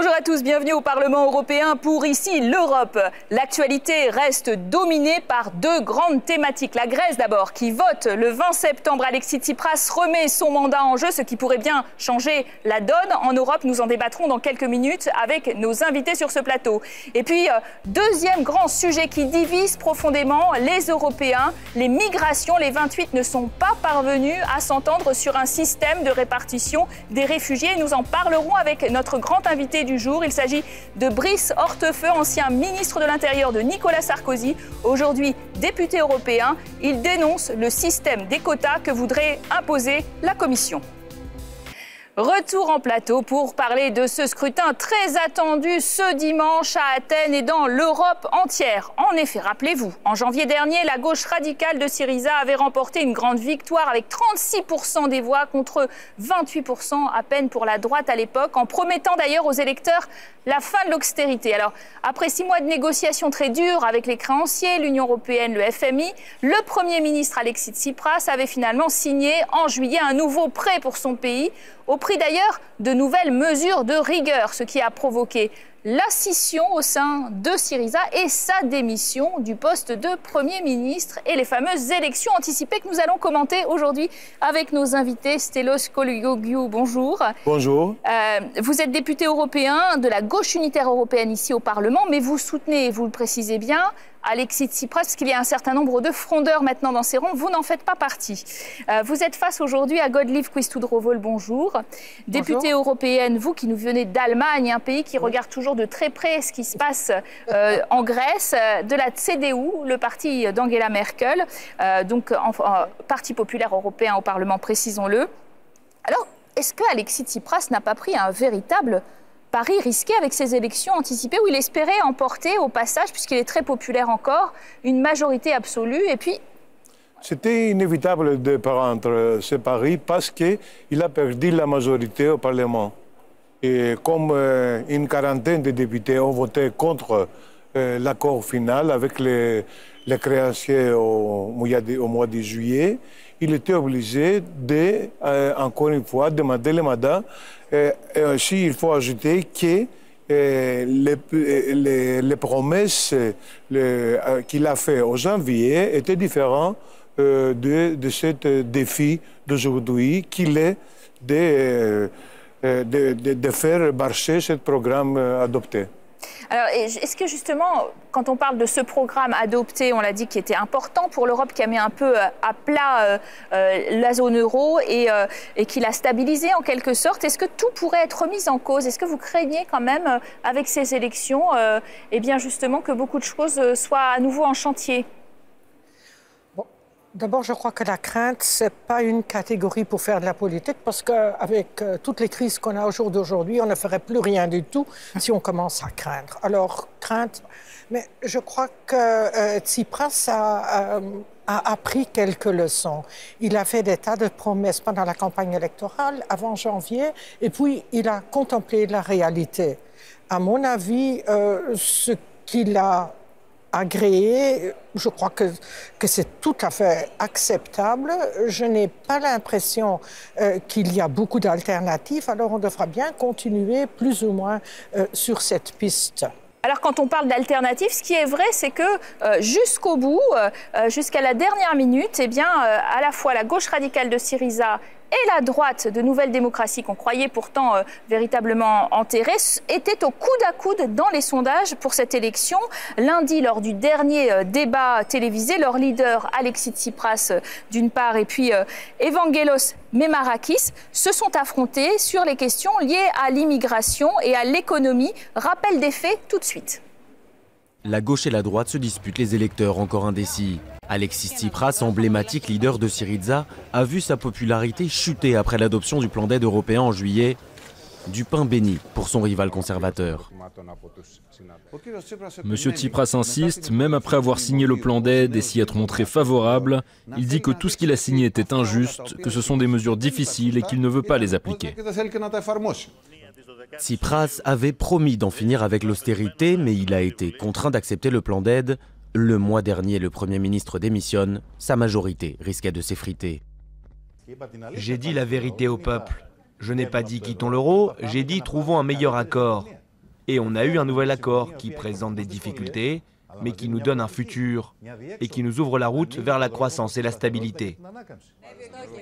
Bonjour à tous, bienvenue au Parlement européen pour Ici l'Europe. L'actualité reste dominée par deux grandes thématiques. La Grèce d'abord, qui vote le 20 septembre. Alexis Tsipras remet son mandat en jeu, ce qui pourrait bien changer la donne en Europe. Nous en débattrons dans quelques minutes avec nos invités sur ce plateau. Et puis, deuxième grand sujet qui divise profondément les Européens, les migrations. Les 28 ne sont pas parvenus à s'entendre sur un système de répartition des réfugiés. Nous en parlerons avec notre grand invité du jour. Il s'agit de Brice Hortefeux, ancien ministre de l'Intérieur de Nicolas Sarkozy, aujourd'hui député européen. Il dénonce le système des quotas que voudrait imposer la Commission. Retour en plateau pour parler de ce scrutin très attendu ce dimanche à Athènes et dans l'Europe entière. En effet, rappelez-vous, en janvier dernier, la gauche radicale de Syriza avait remporté une grande victoire avec 36% des voix contre 28% à peine pour la droite à l'époque, en promettant d'ailleurs aux électeurs la fin de l'austérité. Alors, après 6 mois de négociations très dures avec les créanciers, l'Union européenne, le FMI, le Premier ministre Alexis Tsipras avait finalement signé en juillet un nouveau prêt pour son pays, au prix d'ailleurs de nouvelles mesures de rigueur, ce qui a provoqué la scission au sein de Syriza et sa démission du poste de Premier ministre et les fameuses élections anticipées que nous allons commenter aujourd'hui avec nos invités. Stellos Kologiou, bonjour. Bonjour. Vous êtes député européen de la gauche unitaire européenne ici au Parlement, mais vous soutenez, vous le précisez bien, Alexis Tsipras, parce qu'il y a un certain nombre de frondeurs maintenant dans ces rangs. Vous n'en faites pas partie. Vous êtes face aujourd'hui à Godlieve Quisthoudt-Rowohl, bonjour. Députée européenne, vous qui nous venez d'Allemagne, un pays qui regarde toujours de très près ce qui se passe en Grèce, de la CDU, le parti d'Angela Merkel, donc parti populaire européen au Parlement, précisons-le. Alors, est-ce que Alexis Tsipras n'a pas pris un véritable pari risqué avec ces élections anticipées où il espérait emporter au passage, puisqu'il est très populaire encore, une majorité absolue et puis... C'était inévitable de prendre ce pari parce qu'il a perdu la majorité au Parlement. Et comme une quarantaine de députés ont voté contre l'accord final avec les créanciers au mois de juillet, il était obligé de, encore une fois, demander le mandat. Et aussi, il faut ajouter que les promesses qu'il a faites au janvier étaient différentes de ce défi d'aujourd'hui, qu'il est de faire marcher ce programme adopté. Alors, est-ce que justement, quand on parle de ce programme adopté, on l'a dit, qui était important pour l'Europe, qui a mis un peu à plat la zone euro et qui l'a stabilisé en quelque sorte, est-ce que tout pourrait être remis en cause? Est-ce que vous craignez quand même, avec ces élections, eh bien justement que beaucoup de choses soient à nouveau en chantier? D'abord, je crois que la crainte, ce n'est pas une catégorie pour faire de la politique parce qu'avec toutes les crises qu'on a au jour d'aujourd'hui, on ne ferait plus rien du tout si on commence à craindre. Alors, crainte, mais je crois que Tsipras a appris quelques leçons. Il a fait des tas de promesses pendant la campagne électorale, avant janvier, et puis il a contemplé la réalité. À mon avis, ce qu'il a agréé, je crois que c'est tout à fait acceptable. Je n'ai pas l'impression qu'il y a beaucoup d'alternatives, alors on devra bien continuer plus ou moins sur cette piste. Alors quand on parle d'alternatives, ce qui est vrai, c'est que jusqu'au bout, jusqu'à la dernière minute, eh bien, à la fois la gauche radicale de Syriza et la droite de Nouvelle Démocratie, qu'on croyait pourtant véritablement enterrée, étaient au coude à coude dans les sondages pour cette élection. Lundi, lors du dernier débat télévisé, leur leader Alexis Tsipras d'une part et puis Evangelos Memarakis se sont affrontés sur les questions liées à l'immigration et à l'économie. Rappel des faits tout de suite. La gauche et la droite se disputent les électeurs encore indécis. Alexis Tsipras, emblématique leader de Syriza, a vu sa popularité chuter après l'adoption du plan d'aide européen en juillet. Du pain béni pour son rival conservateur. Monsieur Tsipras insiste, même après avoir signé le plan d'aide et s'y être montré favorable, il dit que tout ce qu'il a signé était injuste, que ce sont des mesures difficiles et qu'il ne veut pas les appliquer. Tsipras avait promis d'en finir avec l'austérité, mais il a été contraint d'accepter le plan d'aide. Le mois dernier, le Premier ministre démissionne, sa majorité risquait de s'effriter. J'ai dit la vérité au peuple. Je n'ai pas dit quittons l'euro, j'ai dit trouvons un meilleur accord. Et on a eu un nouvel accord qui présente des difficultés, mais qui nous donne un futur et qui nous ouvre la route vers la croissance et la stabilité.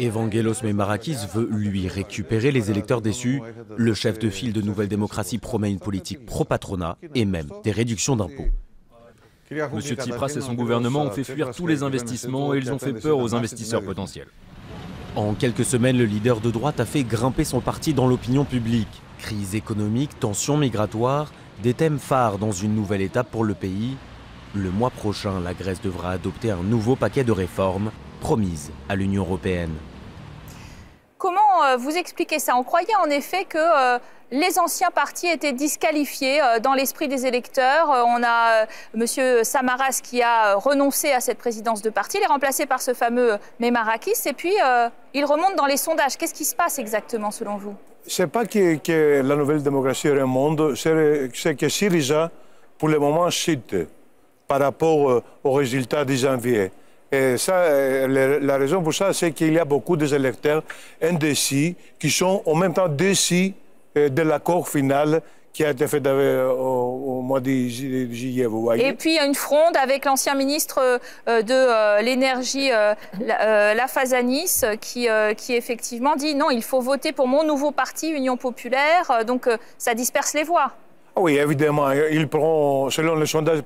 Evangelos Meimarakis veut, lui, récupérer les électeurs déçus. Le chef de file de Nouvelle Démocratie promet une politique pro-patronat et même des réductions d'impôts. Monsieur Tsipras et son gouvernement ont fait fuir tous les investissements et ils ont fait peur aux investisseurs potentiels. En quelques semaines, le leader de droite a fait grimper son parti dans l'opinion publique. Crise économique, tensions migratoires, des thèmes phares dans une nouvelle étape pour le pays. Le mois prochain, la Grèce devra adopter un nouveau paquet de réformes promises à l'Union européenne. Comment vous expliquez ça? On croyait en effet que les anciens partis étaient disqualifiés dans l'esprit des électeurs. On a M. Samaras qui a renoncé à cette présidence de parti. Il est remplacé par ce fameux Meimarakis. Et puis, il remonte dans les sondages. Qu'est-ce qui se passe exactement selon vous? Ce n'est pas que la Nouvelle Démocratie remonte, c'est que Syriza, pour le moment, chute par rapport aux résultats de janvier. Et ça, la raison pour ça, c'est qu'il y a beaucoup d'électeurs indécis qui sont en même temps décis de l'accord final qui a été fait au mois de juillet, vous voyez. Et puis, il y a une fronde avec l'ancien ministre de l'énergie, Lafazanis, qui effectivement dit non, il faut voter pour mon nouveau parti, Union Populaire. Donc, ça disperse les voix. Oui, évidemment. Selon les sondages,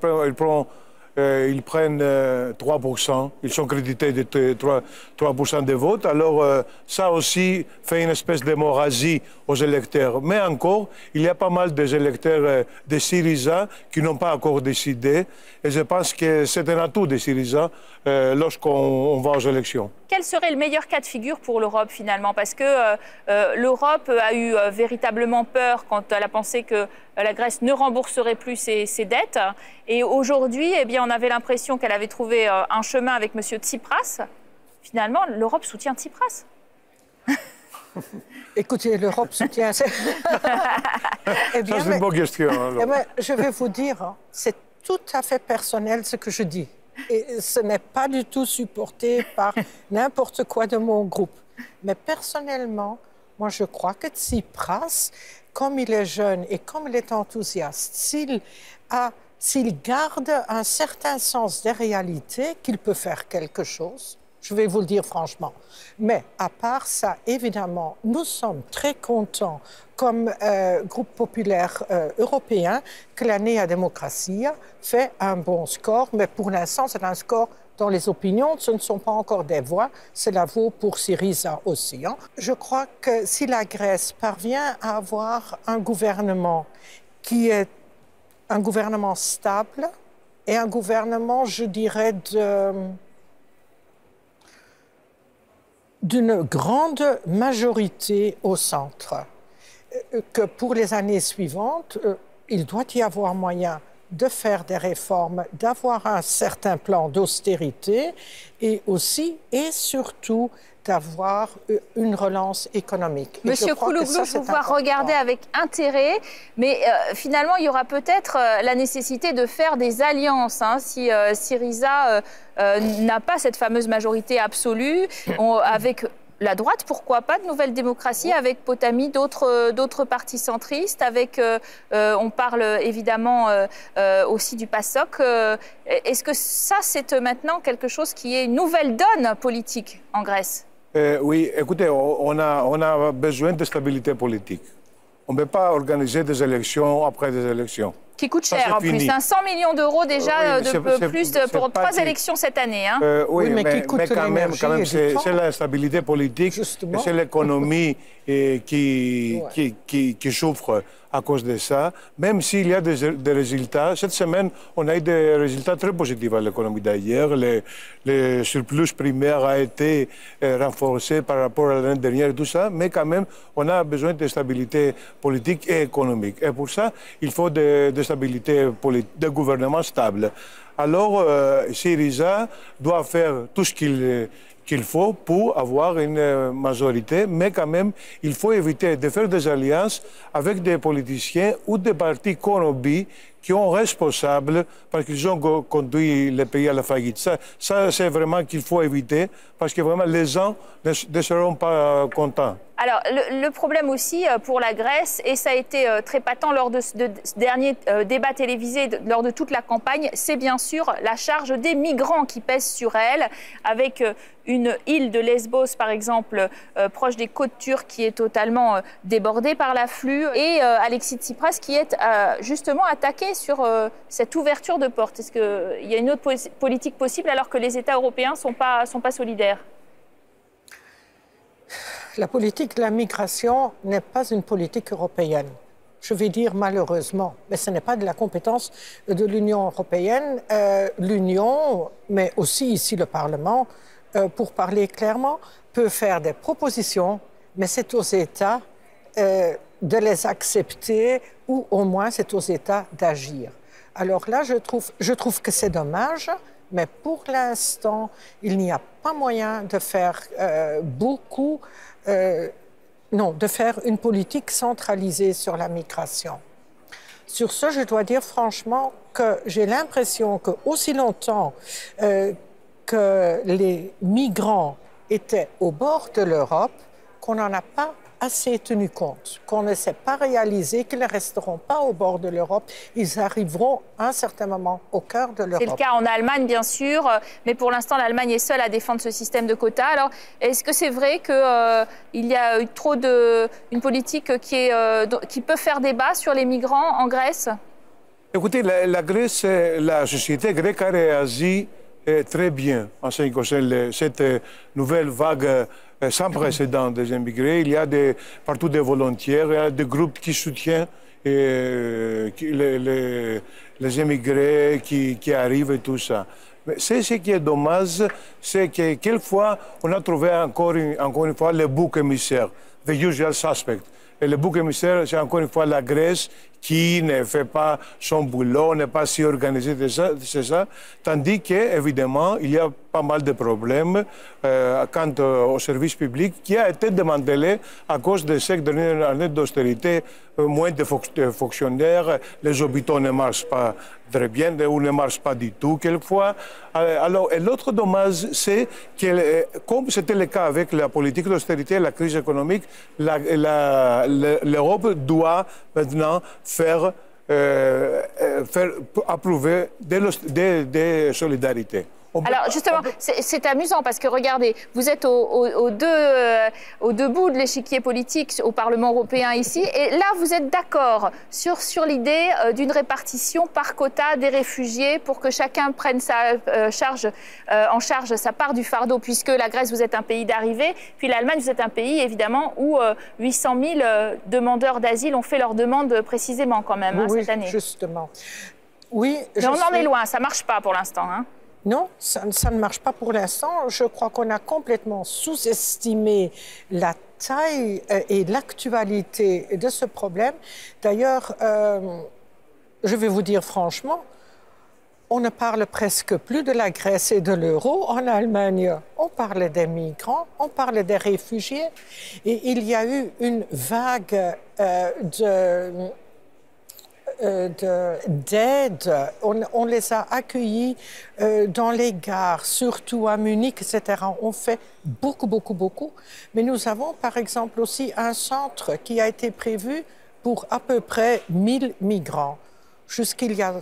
ils prennent 3%. Ils sont crédités de 3% des votes. Alors, ça aussi fait une espèce d'hémorragie aux électeurs. Mais encore, il y a pas mal d'électeurs de Syriza qui n'ont pas encore décidé. Et je pense que c'est un atout de Syriza lorsqu'on va aux élections. Quel serait le meilleur cas de figure pour l'Europe, finalement? Parce que l'Europe a eu véritablement peur quand elle a pensé que la Grèce ne rembourserait plus ses dettes. Et aujourd'hui, eh bien, on avait l'impression qu'elle avait trouvé un chemin avec M. Tsipras. Finalement, l'Europe soutient Tsipras. Écoutez, l'Europe soutient... Eh bien, c'est une bonne question. Je vais vous dire, c'est tout à fait personnel ce que je dis. Et ce n'est pas du tout supporté par n'importe quoi de mon groupe. Mais personnellement, moi, je crois que Tsipras, comme il est jeune et comme il est enthousiaste, s'il garde un certain sens des réalités, qu'il peut faire quelque chose, je vais vous le dire franchement. Mais à part ça, évidemment, nous sommes très contents, comme groupe populaire européen, que la Nea Democratia fait un bon score. Mais pour l'instant, c'est un score dans les opinions. Ce ne sont pas encore des voix. Cela vaut pour Syriza aussi. Hein. Je crois que si la Grèce parvient à avoir un gouvernement qui est un gouvernement stable et un gouvernement, je dirais, d'une grande majorité au centre, que pour les années suivantes, il doit y avoir moyen de faire des réformes, d'avoir un certain plan d'austérité et aussi et surtout d'avoir une relance économique. Monsieur Koulouglou, je vous vois regarder avec intérêt, mais finalement, il y aura peut-être la nécessité de faire des alliances. Hein, si Syriza n'a pas cette fameuse majorité absolue, avec la droite, pourquoi pas, de Nouvelle Démocratie, avec Potami, d'autres partis centristes, on parle évidemment aussi du PASOK. Est-ce que ça, c'est maintenant quelque chose qui est une nouvelle donne politique en Grèce? Oui, écoutez, on a besoin de stabilité politique. On ne peut pas organiser des élections après des élections. Qui coûte cher en plus, 100 millions d'euros déjà de plus pour 3 élections cette année. Hein. Oui, mais quand même c'est la stabilité politique, c'est l'économie qui souffre à cause de ça. Même s'il y a des résultats, cette semaine, on a eu des résultats très positifs à l'économie d'ailleurs. Le surplus primaire a été renforcé par rapport à l'année dernière et tout ça, mais quand même, on a besoin de stabilité politique et économique. Et pour ça, il faut de stabilité politique, de gouvernement stable. Alors, Syriza doit faire tout ce qu'il faut pour avoir une majorité, mais quand même, il faut éviter de faire des alliances avec des politiciens ou des partis corrompus qui sont responsables parce qu'ils ont conduit le pays à la faillite. Ça c'est vraiment qu'il faut éviter parce que vraiment les gens ne seront pas contents. Alors, le problème aussi pour la Grèce, et ça a été très patent lors de ce dernier débat télévisé, lors de toute la campagne, c'est bien sûr la charge des migrants qui pèse sur elle, avec une île de Lesbos, par exemple, proche des côtes turques, qui est totalement débordée par l'afflux, et Alexis Tsipras qui est justement attaqué sur cette ouverture de porte. Est-ce qu'il y a une autre politique possible alors que les États européens ne sont pas solidaires ? La politique de la migration n'est pas une politique européenne. Je vais dire malheureusement, mais ce n'est pas de la compétence de l'Union européenne. L'Union, mais aussi ici le Parlement, pour parler clairement, peut faire des propositions, mais c'est aux États de les accepter ou au moins c'est aux États d'agir. Alors là, je trouve que c'est dommage, mais pour l'instant, il n'y a pas moyen de faire beaucoup. De faire une politique centralisée sur la migration. Sur ce, je dois dire franchement que j'ai l'impression qu'aussi longtemps que les migrants étaient au bord de l'Europe, qu'on n'en a pas assez tenu compte, qu'on ne s'est pas réalisé qu'ils ne resteront pas au bord de l'Europe, ils arriveront à un certain moment au cœur de l'Europe. C'est le cas en Allemagne, bien sûr, mais pour l'instant, l'Allemagne est seule à défendre ce système de quotas. Alors, est-ce que c'est vrai qu'il y a eu trop une politique qui peut faire débat sur les migrants en Grèce? Écoutez, la Grèce, la société grecque a réagi très bien en ce qui concerne cette nouvelle vague sans précédent des immigrés. Il y a partout des volontaires, il y a des groupes qui soutiennent les immigrés qui arrivent et tout ça. Mais ce qui est dommage, c'est que quelquefois, on a trouvé encore une fois le bouc émissaire, the usual suspect. Et le bouc émissaire, c'est encore une fois la Grèce qui ne fait pas son boulot, n'est pas si organisée, c'est ça. Tandis qu'évidemment, il y a pas mal de problèmes quant au service public qui a été démantelé à cause de ces dernières années d'austérité, moins de fonctionnaires, les hôpitaux ne marchent pas très bien ou ne marchent pas du tout quelquefois. Alors, et l'autre dommage, c'est que, comme c'était le cas avec la politique d'austérité et la crise économique, l'Europe doit maintenant faire approuver des solidarités. Alors justement, c'est amusant parce que regardez, vous êtes aux deux bouts de l'échiquier politique au Parlement européen ici, et là vous êtes d'accord sur l'idée d'une répartition par quota des réfugiés pour que chacun prenne en charge sa part du fardeau, puisque la Grèce, vous êtes un pays d'arrivée, puis l'Allemagne, vous êtes un pays évidemment où 800 000 demandeurs d'asile ont fait leur demande précisément quand même cette année. Justement. Oui, mais on en est loin, ça ne marche pas pour l'instant. Non, ça ne marche pas pour l'instant. Je crois qu'on a complètement sous-estimé la taille et l'actualité de ce problème. D'ailleurs, je vais vous dire franchement, on ne parle presque plus de la Grèce et de l'euro en Allemagne. On parle des migrants, on parle des réfugiés. Et il y a eu une vague d'aide. On les a accueillis dans les gares, surtout à Munich, etc. On fait beaucoup. Mais nous avons, par exemple, aussi un centre qui a été prévu pour à peu près 1000 migrants. Jusqu'il y a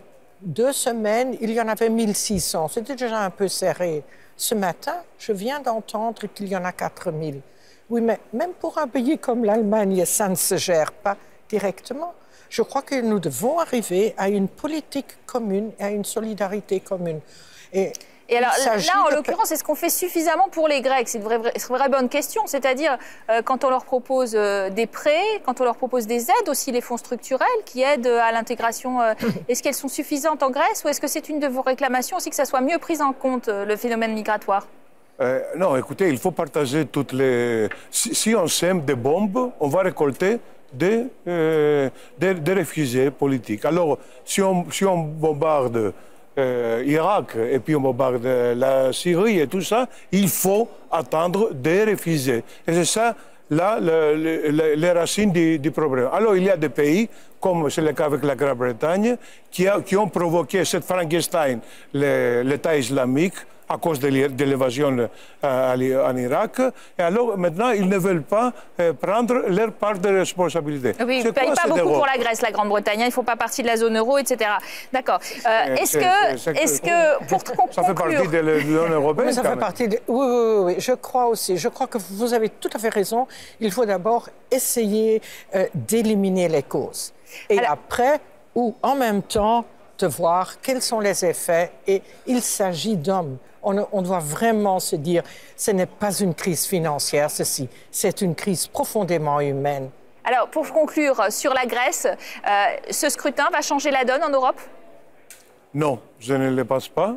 2 semaines, il y en avait 1600. C'était déjà un peu serré. Ce matin, je viens d'entendre qu'il y en a 4000. Oui, mais même pour un pays comme l'Allemagne, ça ne se gère pas directement. Je crois que nous devons arriver à une politique commune et à une solidarité commune. Et alors là, en l'occurrence, est-ce qu'on fait suffisamment pour les Grecs? C'est une vraie bonne question. C'est-à-dire, quand on leur propose des prêts, quand on leur propose des aides, aussi les fonds structurels qui aident à l'intégration, est-ce qu'elles sont suffisantes en Grèce ou est-ce que c'est une de vos réclamations aussi que ça soit mieux pris en compte, le phénomène migratoire? Non, écoutez, il faut partager toutes les... Si on sème des bombes, on va récolter des réfugiés politiques. Alors, si on bombarde Irak et puis on bombarde la Syrie et tout ça, il faut attendre des réfugiés. Et c'est ça, là, les racines du problème. Alors, il y a des pays, comme c'est le cas avec la Grande-Bretagne, qui ont provoqué cette Frankenstein, l'État islamique, à cause de l'évasion en Irak. Et alors, maintenant, ils ne veulent pas prendre leur part de responsabilité. Oui, ils ne payent pas beaucoup pour la Grèce, la Grande-Bretagne. Ils ne font pas partie de la zone euro, etc. D'accord. Est-ce que, pour conclure... Ça fait partie de l'Union européenne, ça fait partie de... Oui, je crois aussi. Je crois que vous avez tout à fait raison. Il faut d'abord essayer d'éliminer les causes. Et après, ou en même temps, de voir quels sont les effets. Et il s'agit d'hommes. On doit vraiment se dire, ce n'est pas une crise financière, ceci. C'est une crise profondément humaine. Alors, pour conclure sur la Grèce, ce scrutin va changer la donne en Europe? Non, je ne le pense pas.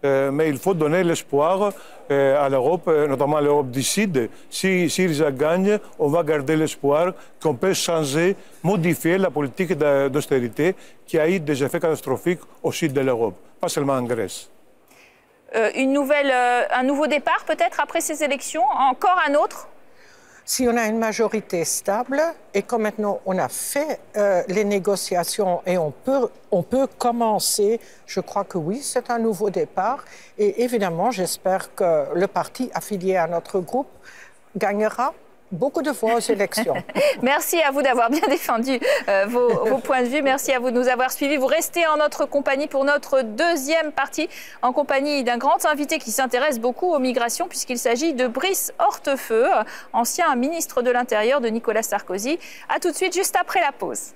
Mais il faut donner l'espoir à l'Europe, notamment à l'Europe du Sud. Si Syriza gagne, on va garder l'espoir qu'on peut changer, modifier la politique d'austérité qui a eu des effets catastrophiques au sud de l'Europe, pas seulement en Grèce. Un nouveau départ peut-être après ces élections? Encore un autre? Si on a une majorité stable et que maintenant on a fait les négociations et on peut commencer, je crois que oui, c'est un nouveau départ. Et évidemment, j'espère que le parti affilié à notre groupe gagnera beaucoup de fois aux élections. Merci à vous d'avoir bien défendu vos points de vue. Merci à vous de nous avoir suivis. Vous restez en notre compagnie pour notre deuxième partie, en compagnie d'un grand invité qui s'intéresse beaucoup aux migrations, puisqu'il s'agit de Brice Hortefeux, ancien ministre de l'Intérieur de Nicolas Sarkozy. À tout de suite, juste après la pause.